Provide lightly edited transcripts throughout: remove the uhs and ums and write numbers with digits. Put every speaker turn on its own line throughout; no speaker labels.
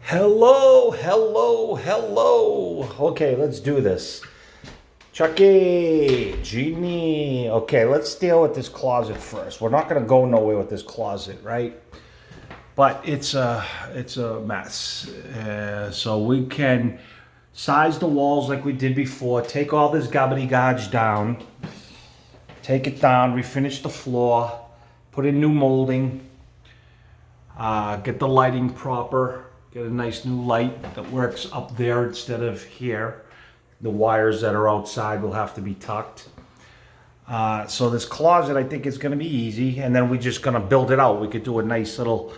Hello, hello, hello. Okay, let's do this. Chucky, Genie. Okay, let's deal with this closet first. We're not gonna go nowhere with this closet, right? But it's a mess. So we can size the walls like we did before. Take all this gobbity down. Take it down. Refinish the floor. Put in new molding. Get the lighting proper. Get a nice new light that works up there instead of here. The wires that are outside will have to be tucked. So this closet, I think, is going to be easy, and then we're just going to build it out. We could do a nice little,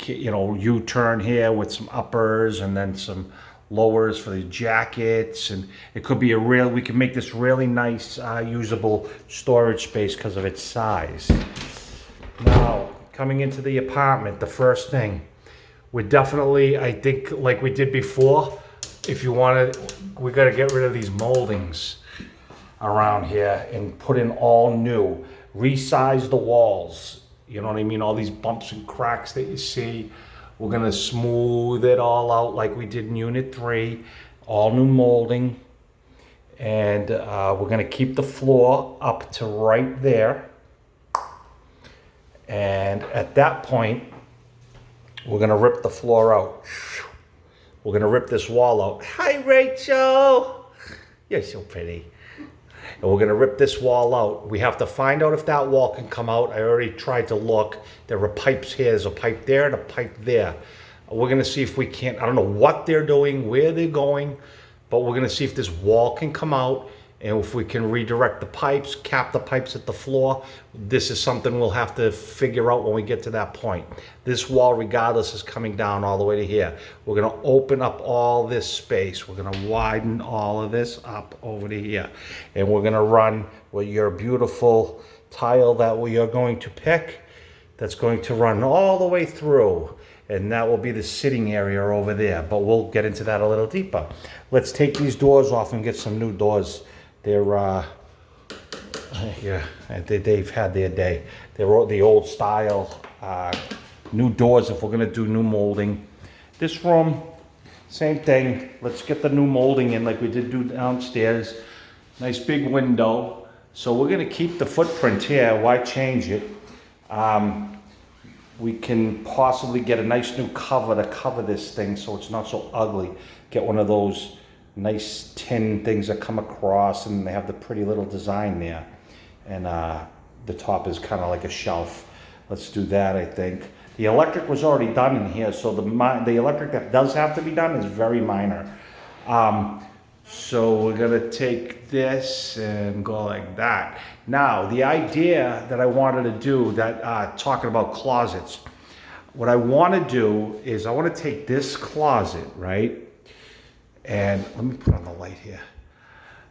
U-turn here with some uppers and then some lowers for the jackets, and it could be we can make this really nice, usable storage space because of its size. Now, coming into the apartment, the first thing, we're definitely, I think, like we did before, if you want to, we got to get rid of these moldings around here and put in all new. Resize the walls. You know what I mean? All these bumps and cracks that you see. We're going to smooth it all out like we did in Unit 3. All new molding. And we're going to keep the floor up to right there. And at that point, we're going to rip the floor out. We're going to rip this wall out. Hi, Rachel. You're so pretty. And we're going to rip this wall out. We have to find out if that wall can come out. I already tried to look. There are pipes here. There's a pipe there and a pipe there. We're going to see if we can't. I don't know what they're doing, where they're going, but we're going to see if this wall can come out. And if we can redirect the pipes, cap the pipes at the floor. This is something we'll have to figure out when we get to that point. This wall, regardless, is coming down all the way to here. We're going to open up all this space. We're going to widen all of this up over to here. And we're going to run with your beautiful tile that we are going to pick. That's going to run all the way through. And that will be the sitting area over there. But we'll get into that a little deeper. Let's take these doors off and get some new doors. They're, they've had their day. They're the old style, new doors if we're gonna do new molding. This room, same thing. Let's get the new molding in like we did do downstairs. Nice big window. So we're gonna keep the footprint here. Why change it? We can possibly get a nice new cover to cover this thing so it's not so ugly. Get one of those nice tin things that come across, and they have the pretty little design there, and the top is kind of like a shelf. Let's do that. I think the electric was already done in here, so the electric that does have to be done is very minor. So we're gonna take this and go like that. Now the idea that I wanted to do, that talking about closets, what I want to do is I want to take this closet, right? And let me put on the light here.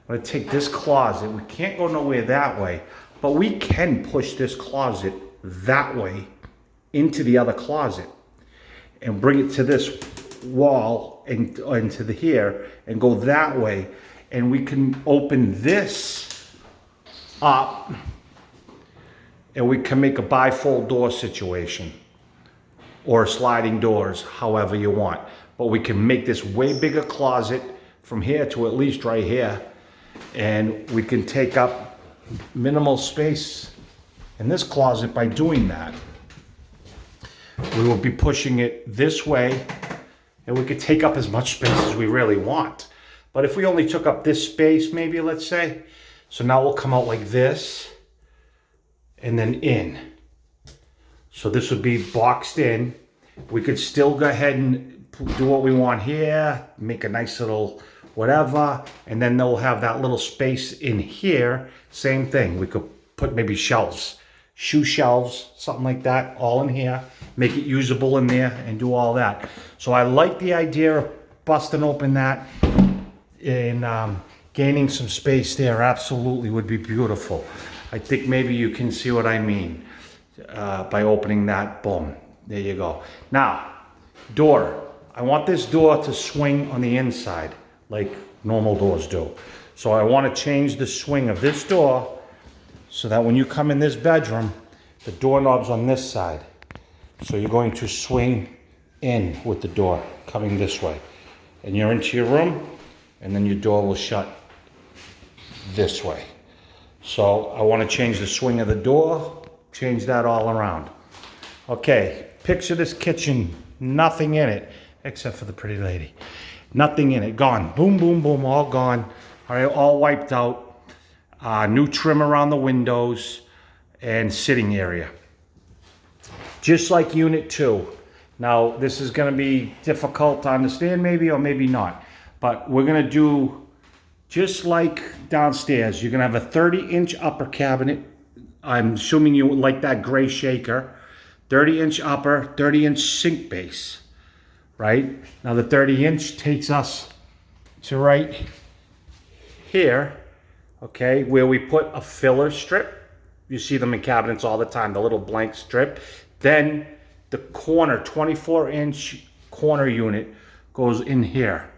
I'm going to take this closet. We can't go nowhere that way, but we can push this closet that way into the other closet and bring it to this wall and into the here and go that way. And we can open this up and we can make a bifold door situation or sliding doors, however you want. But we can make this way bigger closet from here to at least right here. And we can take up minimal space in this closet by doing that. We will be pushing it this way, and we could take up as much space as we really want. But if we only took up this space, maybe, let's say, so now we'll come out like this and then in. So this would be boxed in. We could still go ahead and do what we want here, make a nice little whatever, and then they'll have that little space in here. Same thing. We could put maybe shelves, shoe shelves, something like that, all in here, make it usable in there and do all that. So I like the idea of busting open that and gaining some space there. Absolutely would be beautiful. I think maybe you can see what I mean by opening that. Boom. There you go. Now, door. I want this door to swing on the inside like normal doors do. So I want to change the swing of this door so that when you come in this bedroom, the doorknob's on this side. So you're going to swing in with the door coming this way. And you're into your room, and then your door will shut this way. So I want to change the swing of the door, change that all around. Okay, picture this kitchen, nothing in it, except for the pretty lady. Nothing in it, gone. Boom, boom, boom, all gone. All right, all wiped out. New trim around the windows and sitting area. Just like unit 2. Now, this is going to be difficult to understand maybe, or maybe not. But we're going to do just like downstairs. You're going to have a 30-inch upper cabinet. I'm assuming you like that gray shaker. 30-inch upper, 30-inch sink base, right? Now, the 30-inch takes us to right here, okay, where we put a filler strip. You see them in cabinets all the time, the little blank strip. Then the corner, 24-inch corner unit goes in here.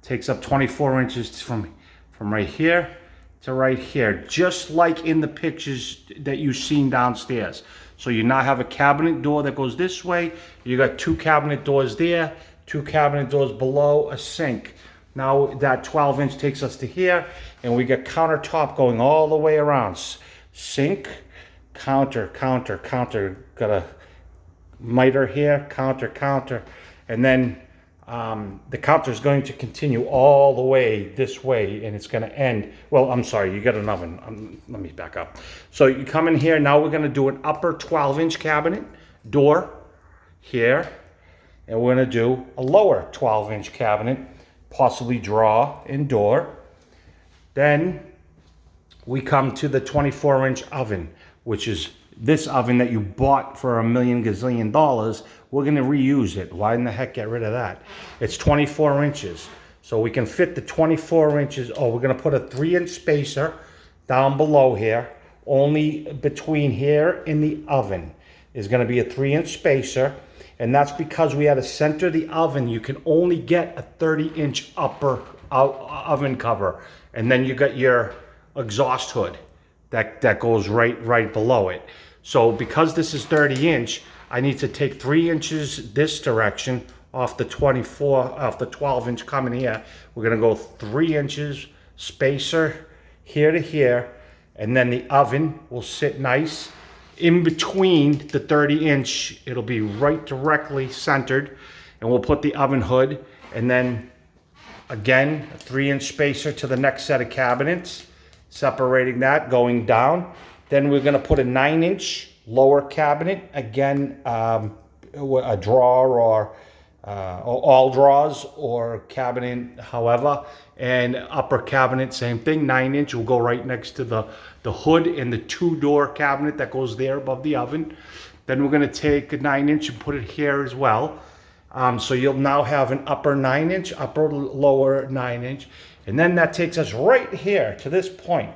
Takes up 24 inches from right here to right here, just like in the pictures that you've seen downstairs. So you now have a cabinet door that goes this way. You got 2 cabinet doors there, 2 cabinet doors below, a sink. Now that 12-inch takes us to here, and we got countertop going all the way around. Sink, counter, counter, counter. Got a miter here, counter, counter, and then the counter is going to continue all the way this way, and it's going to end. Well, I'm sorry, you got an oven. Let me back up. So you come in here. Now we're going to do an upper 12-inch cabinet door here, and we're going to do a lower 12-inch cabinet, possibly drawer and door. Then we come to the 24-inch oven, which is this oven that you bought for $1 million gazillion. We're going to reuse it. Why in the heck get rid of that? It's 24 inches. So we can fit the 24 inches. Oh, we're going to put a 3-inch spacer down below here. Only between here and the oven is going to be a 3-inch spacer. And that's because we had to center the oven. You can only get a 30-inch upper oven cover. And then you got your exhaust hood that goes right below it. So because this is 30-inch, I need to take 3 inches this direction off the 12-inch coming here. We're gonna go 3 inches spacer here to here, and then the oven will sit nice in between the 30-inch. It'll be right directly centered, and we'll put the oven hood, and then again, a 3-inch spacer to the next set of cabinets, separating that, going down. Then we're gonna put a 9-inch lower cabinet, again, a drawer or all drawers or cabinet, however, and upper cabinet, same thing, 9-inch will go right next to the hood and the 2-door cabinet that goes there above the oven. Then we're gonna take a 9-inch and put it here as well. So you'll now have an upper 9-inch, upper lower 9-inch, and then that takes us right here to this point.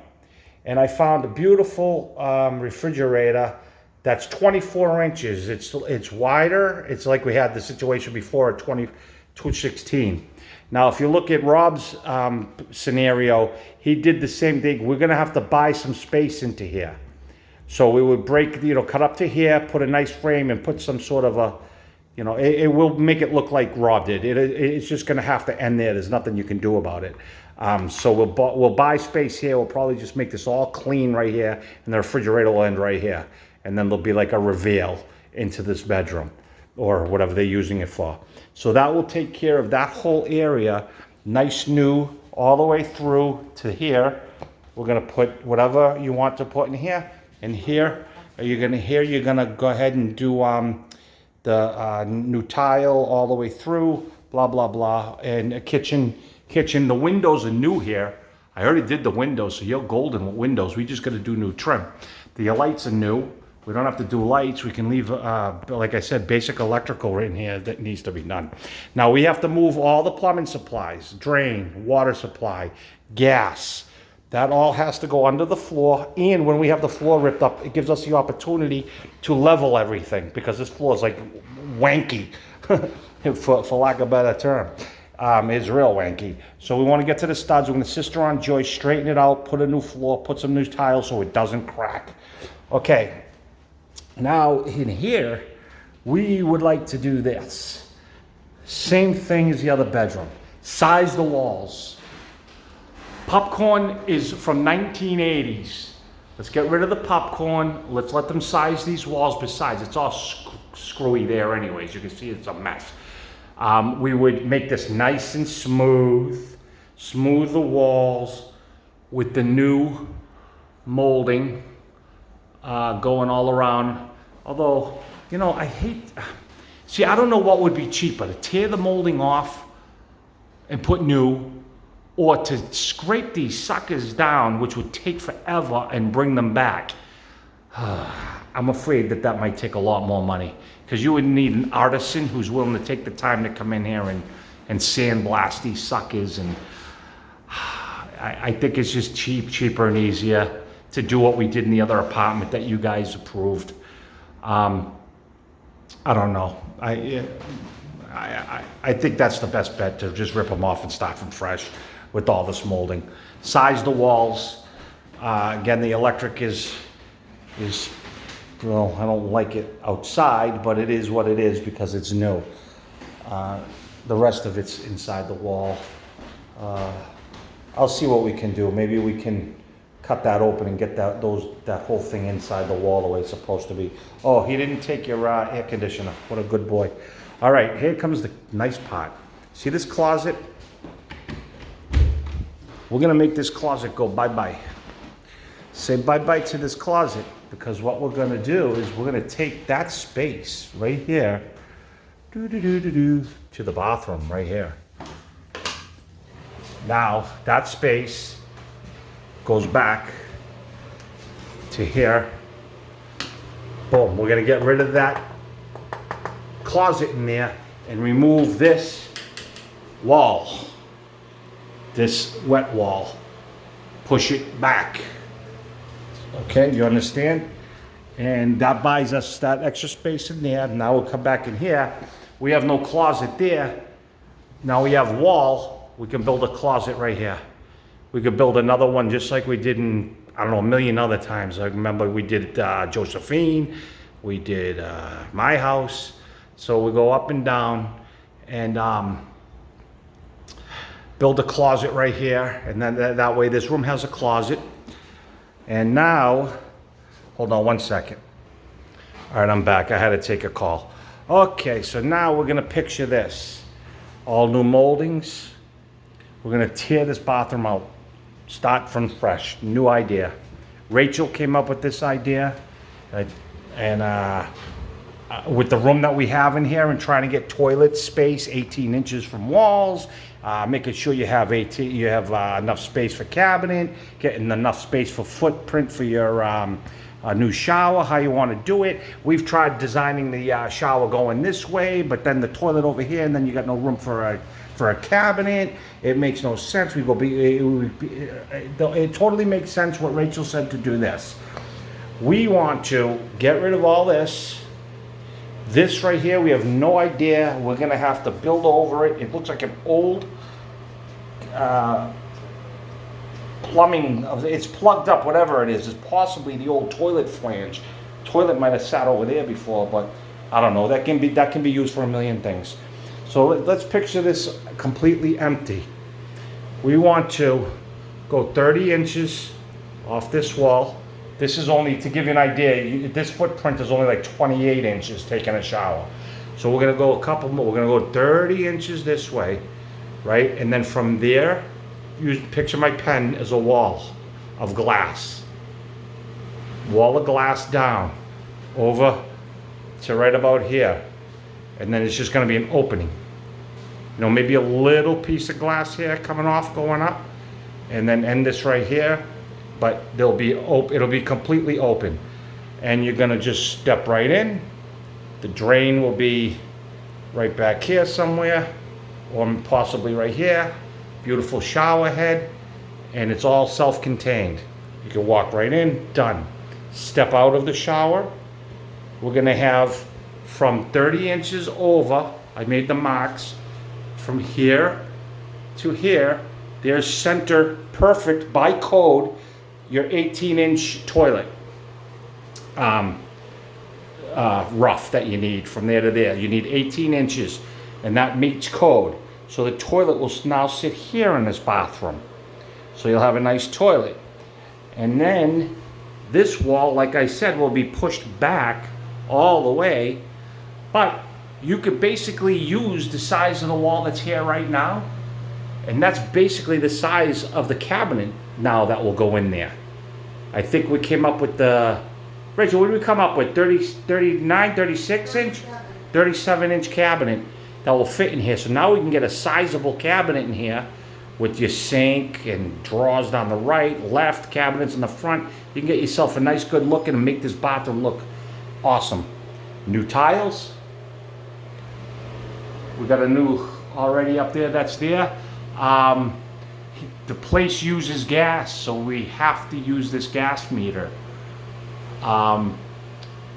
And I found a beautiful refrigerator that's 24 inches. It's wider. It's like we had the situation before at 216. Now, if you look at Rob's scenario, he did the same thing. We're gonna have to buy some space into here. So we would break, cut up to here, put a nice frame and put some sort of a, it will make it look like Rob did. It's just gonna have to end there. There's nothing you can do about it. So we'll buy space here. We'll probably just make this all clean right here, and the refrigerator will end right here. And then there'll be like a reveal into this bedroom or whatever they're using it for. So that will take care of that whole area, nice new, all the way through to here. We're gonna put whatever you want to put in here. And here, you're gonna go ahead and do the new tile all the way through, blah, blah, blah. And a kitchen, the windows are new here. I already did the windows, so you're golden with windows. We just gotta do new trim. The lights are new. We don't have to do lights. We can leave, like I said, basic electrical right in here that needs to be done. Now we have to move all the plumbing supplies, drain, water supply, gas. That all has to go under the floor. And when we have the floor ripped up, it gives us the opportunity to level everything, because this floor is like wanky, for lack of a better term. It's real wanky. So we want to get to the studs. We're going to sister-on joist, straighten it out, put a new floor, put some new tiles so it doesn't crack. Okay. Now in here, we would like to do this. Same thing as the other bedroom. Size the walls. Popcorn is from 1980s. Let's get rid of the popcorn. Let's let them size these walls. Besides, it's all screwy there anyways. You can see it's a mess. We would make this nice and smooth. Smooth the walls with the new molding going all around. Although, you know, I don't know what would be cheaper, to tear the molding off and put new, or to scrape these suckers down, which would take forever, and bring them back. I'm afraid that might take a lot more money, because you would need an artisan who's willing to take the time to come in here and sandblast these suckers. And I think it's just cheaper and easier to do what we did in the other apartment that you guys approved. I don't know. I think that's the best bet, to just rip them off and start from fresh with all this molding. Size the walls. Again, the electric is, well, I don't like it outside, but it is what it is because it's new. The rest of it's inside the wall. I'll see what we can do. Maybe we can cut that open and get that whole thing inside the wall the way it's supposed to be. Oh, he didn't take your air conditioner. What a good boy. All right, here comes the nice part. See this closet? We're gonna make this closet go bye-bye. Say bye-bye to this closet, because what we're gonna do is we're gonna take that space right here, to the bathroom right here. Now, that space goes back to here. Boom, we're gonna get rid of that closet in there and remove this wall, this wet wall. Push it back. Okay, you understand? And that buys us that extra space in there. Now we'll come back in here. We have no closet there. Now we have wall. We can build a closet right here. We could build another one just like we did in, I don't know, a million other times. I remember we did Josephine. We did my house. So we go up and down and build a closet right here. And then that way this room has a closet. And now, hold on one second. All right, I'm back. I had to take a call. Okay, so now we're gonna picture this. All new moldings. We're gonna tear this bathroom out. Start from fresh, new idea. Rachel came up with this idea. With the room that we have in here and trying to get toilet space 18 inches from walls, making sure you have enough space for cabinet, getting enough space for footprint for your new shower, how you want to do it. We've tried designing the shower going this way, but then the toilet over here, and then you got no room for a cabinet. It makes no sense. It totally makes sense what Rachel said to do this. We want to get rid of all this. This right here, we have no idea. We're gonna have to build over it. It looks like an old plumbing. It's plugged up, whatever it is. It's possibly the old toilet flange. Toilet might have sat over there before, but I don't know. That can be used for a million things. So let's picture this completely empty. We want to go 30 inches off this wall. This is only, to give you an idea, this footprint is only like 28 inches taking a shower. So we're gonna go a couple more. We're gonna go 30 inches this way, right? And then from there, picture my pen as a wall of glass. Wall of glass down, over to right about here. And then it's just gonna be an opening. You know, maybe a little piece of glass here coming off, going up, and then end this right here. But it'll be completely open. And you're gonna just step right in. The drain will be right back here somewhere, or possibly right here. Beautiful shower head, and it's all self-contained. You can walk right in, done. Step out of the shower. We're gonna have from 30 inches over, I made the marks, from here to here, there's center perfect by code, your 18-inch toilet rough that you need from there to there. You need 18 inches. and that meets code. So the toilet will now sit here in this bathroom. So you'll have a nice toilet. And then this wall, like I said, will be pushed back all the way, but you could basically use the size of the wall that's here right now, and that's basically the size of the cabinet now that will go in there. I think we came up with the, Rachel, what did we come up with? 39, 36 inch? 37 inch cabinet that will fit in here. So now we can get a sizable cabinet in here with your sink and drawers down the right, left, cabinets in the front. You can get yourself a nice good look and make this bathroom look awesome. New tiles. We got a new already up there that's there. The place uses gas, so we have to use this gas meter.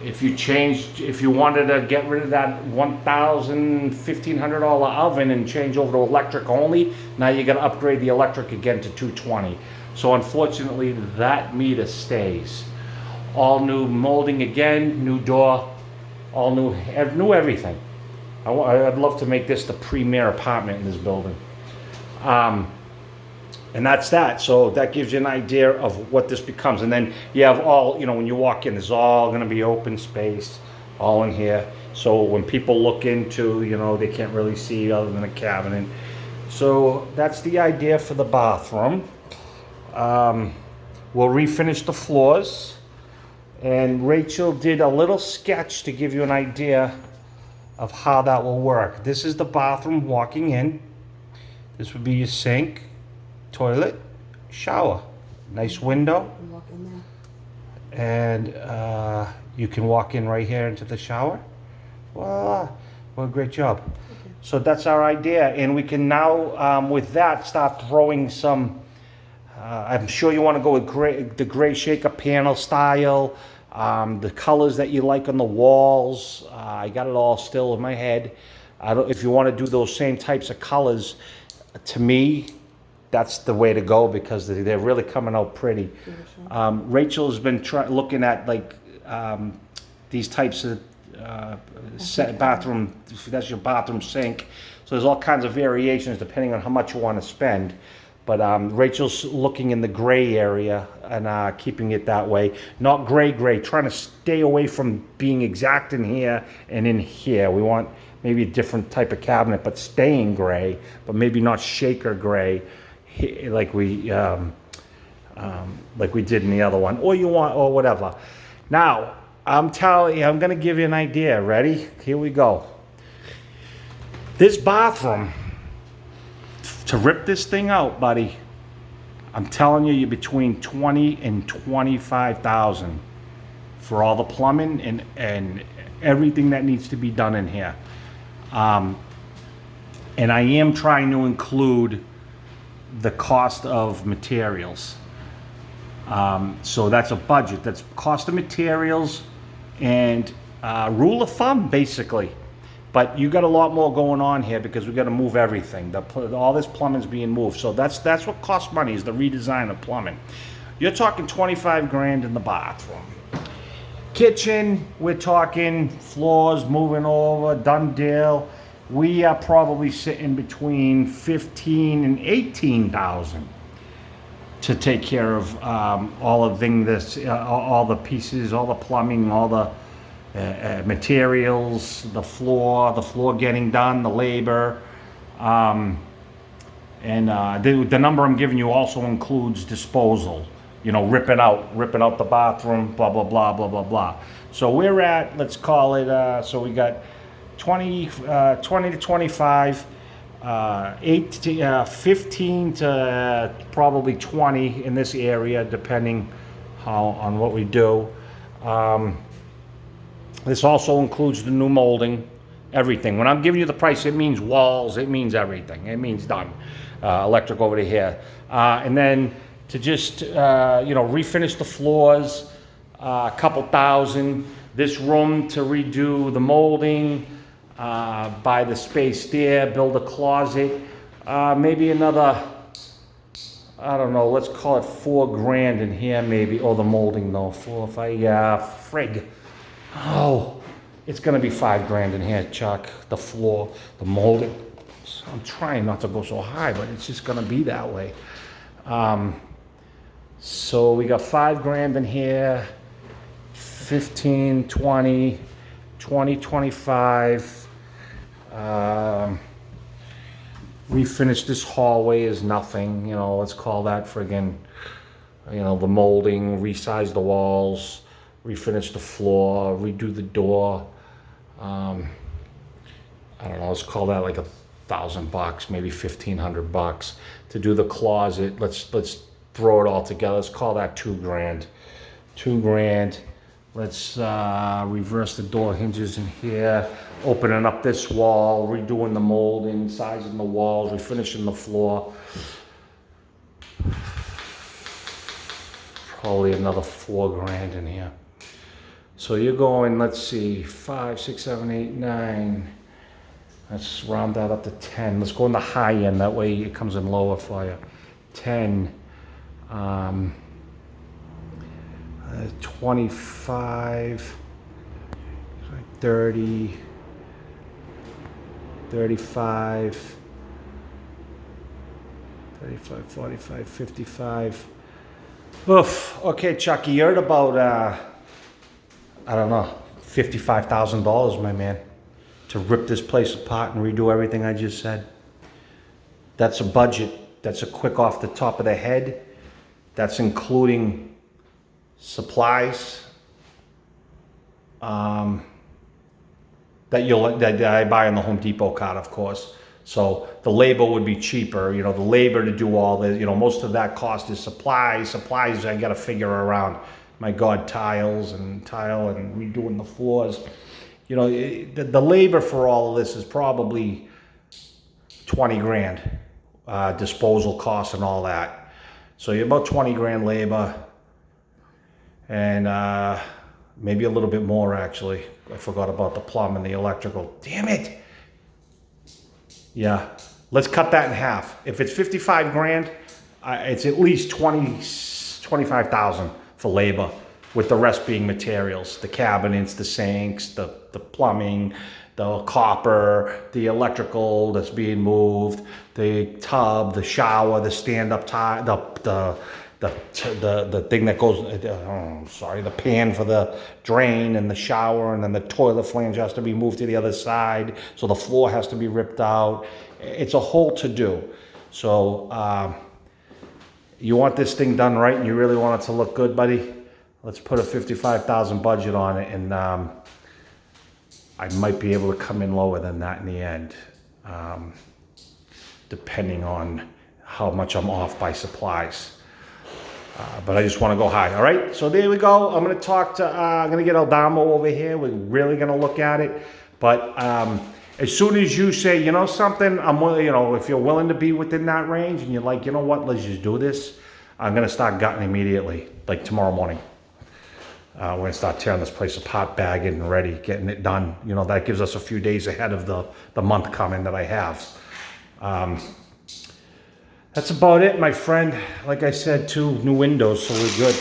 If you wanted to get rid of that $1,500 oven and change over to electric only, now you got to upgrade the electric again to 220. So unfortunately, that meter stays. All new molding again, new door, all new everything. I'd love to make this the premier apartment in this building. And that's that. So that gives you an idea of what this becomes. And then you have all, when you walk in, there's all going to be open space all in here. So when people look into, they can't really see other than a cabinet. So that's the idea for the bathroom. We'll refinish the floors. And Rachel did a little sketch to give you an idea of how that will work. This is the bathroom walking in. This would be your sink, toilet, shower. Nice window.
Walk in there.
And you can walk in right here into the shower. Well, great job. Okay. So that's our idea. And we can now, with that, start throwing some, I'm sure you want to go with the gray shaker panel style, the colors that you like on the walls. I got it all still in my head. If you want to do those same types of colors, to me, that's the way to go because they're really coming out pretty. Rachel's been looking at these types of bathroom. That's your bathroom sink. So there's all kinds of variations depending on how much you want to spend. But Rachel's looking in the gray area and keeping it that way. Not gray, trying to stay away from being exact in here and in here. We want maybe a different type of cabinet, but staying gray, but maybe not shaker gray like we did in the other one. Or whatever. Now, I'm telling you, I'm going to give you an idea. Ready? Here we go. This bathroom, to rip this thing out, buddy, I'm telling you, you're between 20 and 25,000 for all the plumbing and everything that needs to be done in here. And I am trying to include the cost of materials. So that's a budget. That's cost of materials and rule of thumb, basically. But you got a lot more going on here because we got to move everything. All this plumbing's being moved. So that's what costs money, is the redesign of plumbing. You're talking 25 grand in the bathroom. Kitchen, we're talking floors moving over, done deal. We are probably sitting between 15 and 18,000 to take care of all the things, all the pieces, all the plumbing, all the materials, the floor getting done, the labor, and the number I'm giving you also includes disposal. Ripping out the bathroom, blah blah blah blah blah blah. So we're at, let's call it. So we got 20 to 25, 8 to 15 to probably 20 in this area, depending on what we do. This also includes the new molding, everything. When I'm giving you the price, it means walls, it means everything. It means done. Electric over to here. And then to just, refinish the floors, a couple thousand. This room to redo the molding, buy the space there, build a closet. Maybe another, I don't know, let's call it $4 grand in here maybe. Oh, the molding though, 4 or 5, frig. Oh, It's gonna be $5 in here, Chuck. The floor, the molding. I'm trying not to go so high, but it's just gonna be that way. So we got $5 in here, 15, 20, 20, 25. Refinish this hallway is nothing, you know, let's call that friggin', you know, the molding, resize the walls, refinish the floor, redo the door. I don't know, let's call that like $1,000, maybe $1,500 to do the closet. Let's throw it all together. Let's call that $2,000. $2,000. Let's reverse the door hinges in here, opening up this wall, redoing the molding, sizing the walls, refinishing the floor. Probably another $4,000 in here. So you're going, let's see, 5, 6, 7, 8, 9. Let's round that up to 10. Let's go in the high end. That way it comes in lower for you. 10. 25, 30, 35, 45, 55. Oof. Okay, Chucky, you're at about, I don't know, $55,000, my man, to rip this place apart and redo everything I just said. That's a budget. That's a quick off the top of the head. That's including supplies that I buy on the Home Depot card, of course. So the labor would be cheaper. You know, the labor to do all this. You know, most of that cost is supplies. Supplies I got to figure around. My God, tile and redoing the floors. You know, the labor for all of this is probably $20,000, disposal costs and all that. So you're about $20,000 labor. And maybe a little bit more, actually. I forgot about the plumb and the electrical. Damn it! Yeah, let's cut that in half. If it's $55,000, it's at least 25,000 for labor, with the rest being materials: the cabinets, the sinks, the plumbing, the copper, the electrical that's being moved, the tub, the shower, the stand-up tile, the thing that goes, the pan for the drain and the shower, and then the toilet flange has to be moved to the other side, so the floor has to be ripped out. It's a whole to-do. So you want this thing done right and you really want it to look good, buddy? Let's put a $55,000 budget on it, and I might be able to come in lower than that in the end, depending on how much I'm off by supplies. But I just want to go high. All right, so there we go. I'm going to talk to, I'm going to get Eldamo over here. We're really going to look at it. But as soon as you say, you know something, I'm willing, you know, if you're willing to be within that range and you're like, you know what, let's just do this, I'm going to start gutting immediately, like tomorrow morning. We're going to start tearing this place apart, bagging and ready, getting it done. You know, that gives us a few days ahead of the month coming that I have. That's about it, my friend. Like I said, 2 new windows, so we're good.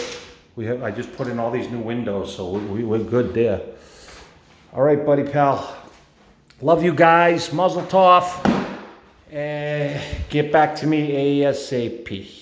I just put in all these new windows, so we're good there. All right, buddy pal. Love you guys. Mazel tov. Get back to me ASAP.